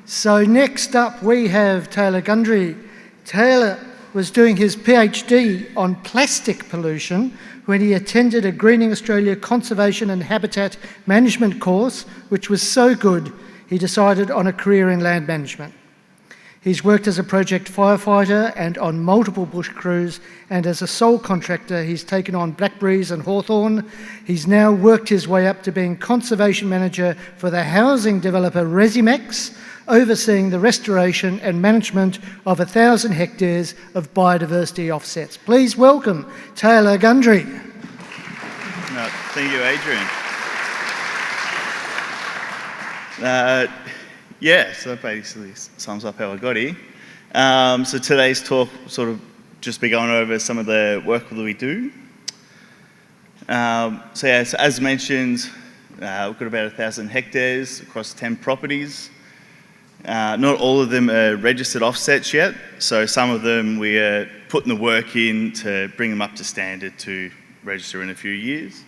So next up we have Taylor Gundry. Taylor was doing his PhD on plastic pollution when he attended a Greening Australia Conservation and Habitat Management course, which was so good he decided on a career in land management. He's worked as a project firefighter and on multiple bush crews, and as a sole contractor he's taken on blackberries and hawthorn. He's now worked his way up to being conservation manager for the housing developer Resimax, overseeing the restoration and management of 1,000 hectares of biodiversity offsets. Please welcome Taylor Gundry. Thank you, Adrian. So that basically sums up how I got here. So today's talk sort of just be going over some of the work that we do. So as mentioned, we've got about 1,000 hectares across 10 properties. Not all of them are registered offsets yet, so some of them we are putting the work in to bring them up to standard to register in a few years.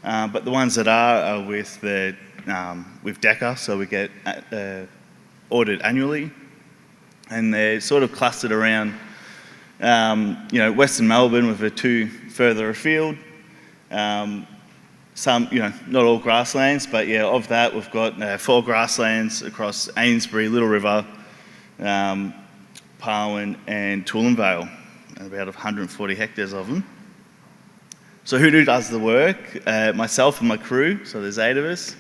But the ones that are with DECA, so we get audited annually, and they're sort of clustered around, Western Melbourne with the 2 further afield. Some, not all grasslands, but of that we've got 4 grasslands across Ainsbury, Little River, Parwin and Toolanvale, and about 140 hectares of them. So who does the work? Myself and my crew, so there's 8 of us.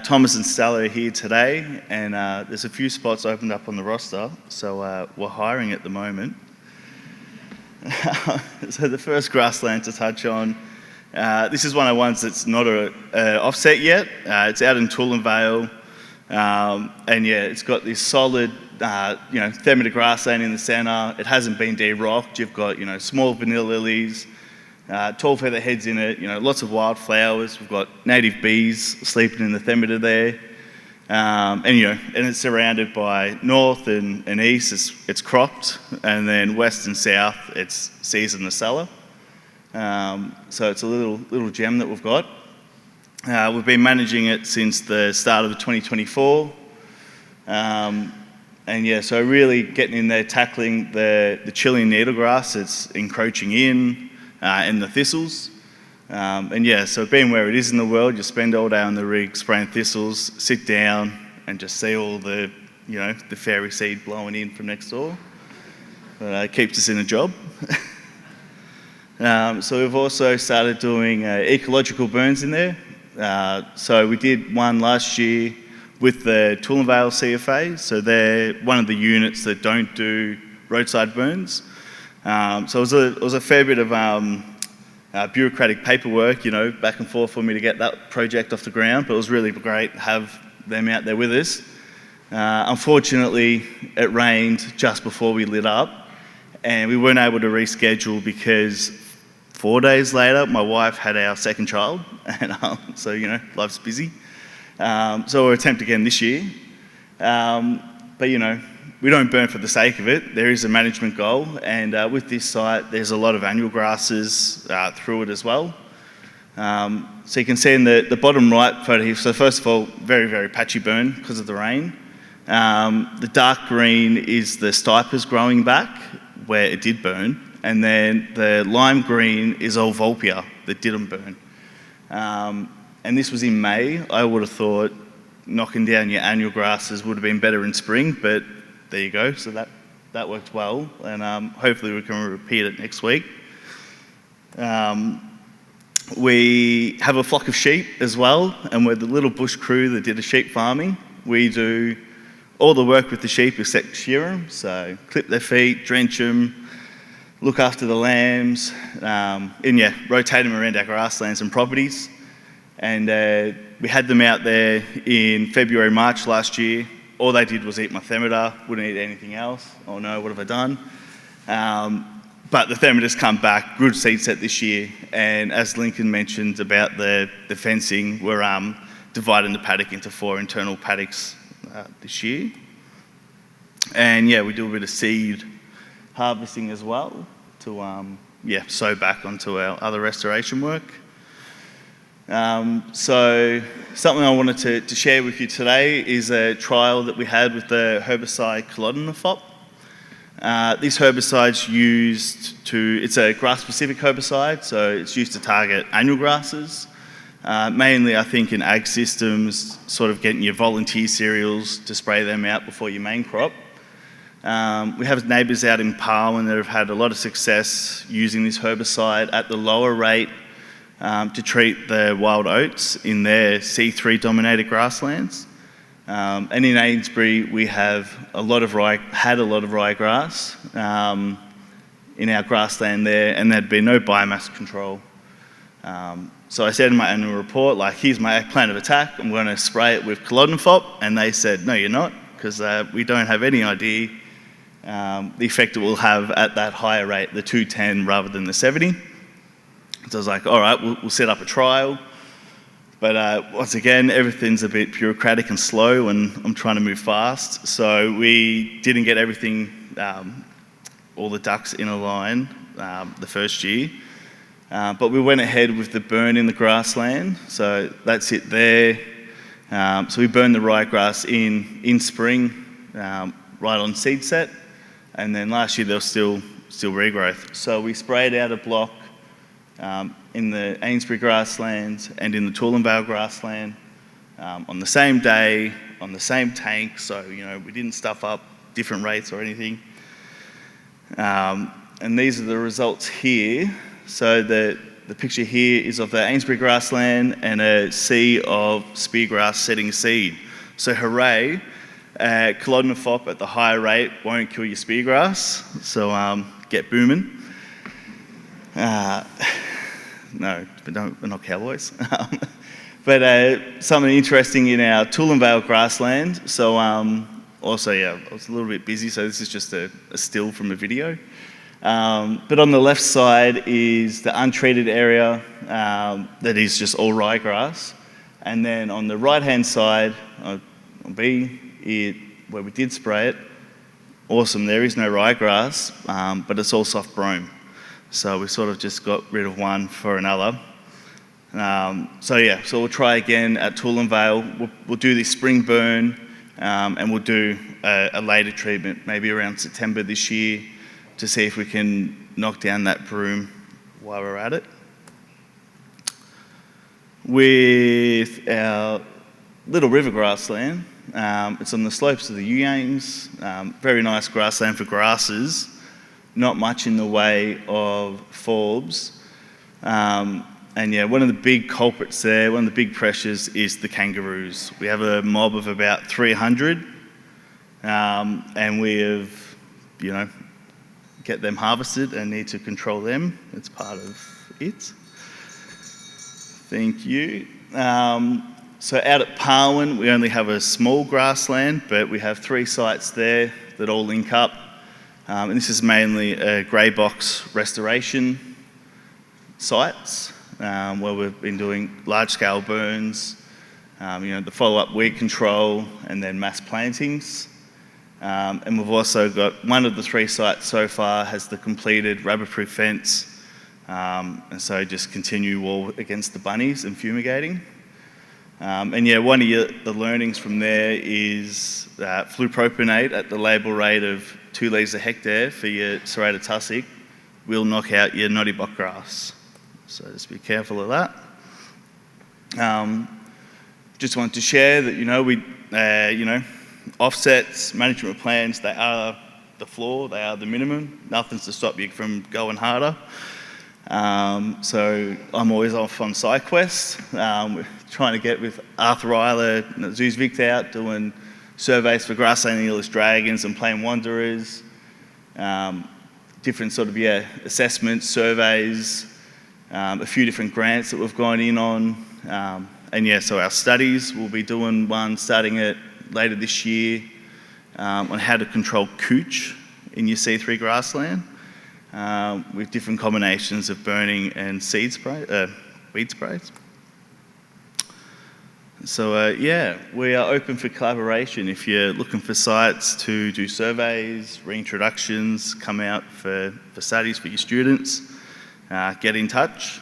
Thomas and Stella are here today, and there's a few spots opened up on the roster, so we're hiring at the moment. So the first grassland to touch on, this is one of the ones that's not an offset yet. It's out in Toolanvale, and it's got this solid, thermita grassland in the centre. It hasn't been de-rocked. You've got, small vanilla lilies, tall feather heads in it, lots of wildflowers. We've got native bees sleeping in the thermita there. And it's surrounded by north and east, it's cropped, and then west and south, it's seasoned the cellar. So it's a little gem that we've got. We've been managing it since the start of 2024. So really getting in there, tackling the Chilean needlegrass that's encroaching in, and the thistles. So being where it is in the world, you spend all day on the rig spraying thistles, sit down and just see all the, the fairy seed blowing in from next door. But it keeps us in a job. So we've also started doing ecological burns in there. So we did one last year with the Toolanvale CFA. So they're one of the units that don't do roadside burns. So it was a fair bit of bureaucratic paperwork, back and forth for me to get that project off the ground, but it was really great to have them out there with us. Unfortunately, it rained just before we lit up, and we weren't able to reschedule because 4 days later, my wife had our second child, and so, life's busy. So we'll attempt again this year. But, we don't burn for the sake of it. There is a management goal, and with this site, there's a lot of annual grasses through it as well. So you can see in the bottom right photo here, so first of all, very, very patchy burn because of the rain. The dark green is the stipers growing back where it did burn, and then the lime green is all Vulpia that didn't burn. And this was in May. I would have thought knocking down your annual grasses would have been better in spring, but there you go. So that worked well, and hopefully we can repeat it next week. We have a flock of sheep as well, and we're the little bush crew that did the sheep farming. We do all the work with the sheep except shear them, so clip their feet, drench them, look after the lambs, rotate them around our grasslands and properties. And we had them out there in February, March last year. All they did was eat my thermita, wouldn't eat anything else. Oh no, what have I done? But the thermita's come back, good seed set this year. And as Lincoln mentioned about the fencing, we're dividing the paddock into 4 internal paddocks this year. And we do a bit of seed harvesting as well to sow back onto our other restoration work. So something I wanted to share with you today is a trial that we had with the herbicide Collodinofop. This herbicide's it's a grass-specific herbicide, so it's used to target annual grasses. Mainly, I think, in ag systems, sort of getting your volunteer cereals to spray them out before your main crop. We have neighbours out in Parwin that have had a lot of success using this herbicide at the lower rate to treat the wild oats in their C3 dominated grasslands. And in Amesbury, we have had a lot of ryegrass in our grassland there, and there'd been no biomass control. So I said in my annual report, like, here's my plan of attack. I'm going to spray it with Collodinofop, and they said, no, you're not, because we don't have any idea the effect it will have at that higher rate, the 210 rather than the 70. So I was like, all right, we'll set up a trial. But once again, everything's a bit bureaucratic and slow, and I'm trying to move fast. So we didn't get everything, all the ducks in a line the first year. But we went ahead with the burn in the grassland. So that's it there. So we burned the ryegrass in spring, right on seed set. And then last year there was still regrowth. So we sprayed out a block in the Amesbury grassland and in the Toowoomba grassland on the same day, on the same tank. So, we didn't stuff up different rates or anything. And these are the results here. So the picture here is of the Amesbury grassland and a sea of speargrass setting seed. So hooray, Collodinofop at the higher rate won't kill your speargrass. So get booming. No, we're not cowboys. But something interesting in our Toowoomba grassland. So also, yeah, I was a little bit busy, so this is just a still from a video. But on the left side is the untreated area that is just all ryegrass. And then on the right-hand side, on B, where we did spray it, awesome, there is no ryegrass, but it's all soft brome. So we sort of just got rid of one for another. So we'll try again at Toowoomba. We'll do this spring burn, and we'll do a later treatment, maybe around September this year, to see if we can knock down that broom while we're at it. With our Little River grassland, it's on the slopes of the Uyangs, very nice grassland for grasses, not much in the way of forbs. And yeah, one of the big culprits there, one of the big pressures is the kangaroos. We have a mob of about 300, and we have, get them harvested and need to control them. It's part of it. Thank you. So out at Parwin, we only have a small grassland, but we have 3 sites there that all link up. And this is mainly a grey box restoration sites, where we've been doing large-scale burns, the follow-up weed control, and then mass plantings. And we've also got one of the 3 sites so far has the completed rabbit-proof fence, and so just continue wall against the bunnies and fumigating. And yeah, one of the learnings from there is flupropionate at the label rate of 2 litres a hectare for your serrated tussock will knock out your knotty botgrass. So just be careful of that. Just wanted to share that, we offsets, management plans, they are the floor, they are the minimum. Nothing's to stop you from going harder. So I'm always off on side quests. We're trying to get with Arthur Eiler, Zeus Vic out, doing surveys for grassland eelers, dragons and plain wanderers. Different sort of, assessments, surveys, a few different grants that we've gone in on. So our studies, we'll be doing one starting later this year on how to control cooch in your C3 grassland with different combinations of burning and weed sprays. So we are open for collaboration. If you're looking for sites to do surveys, reintroductions, come out for studies for your students, get in touch.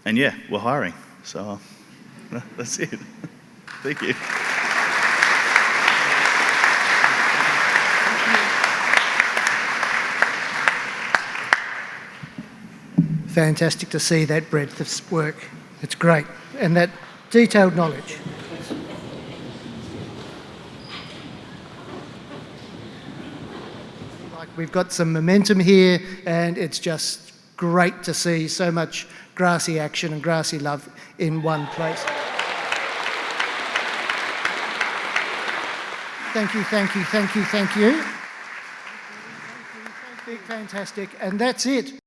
And yeah, we're hiring. So that's it. Thank you. Fantastic to see that breadth of work. It's great. And that detailed knowledge. Like we've got some momentum here, and it's just great to see so much grassy action and grassy love in one place. Thank you, thank you, thank you, thank you. Fantastic. And that's it.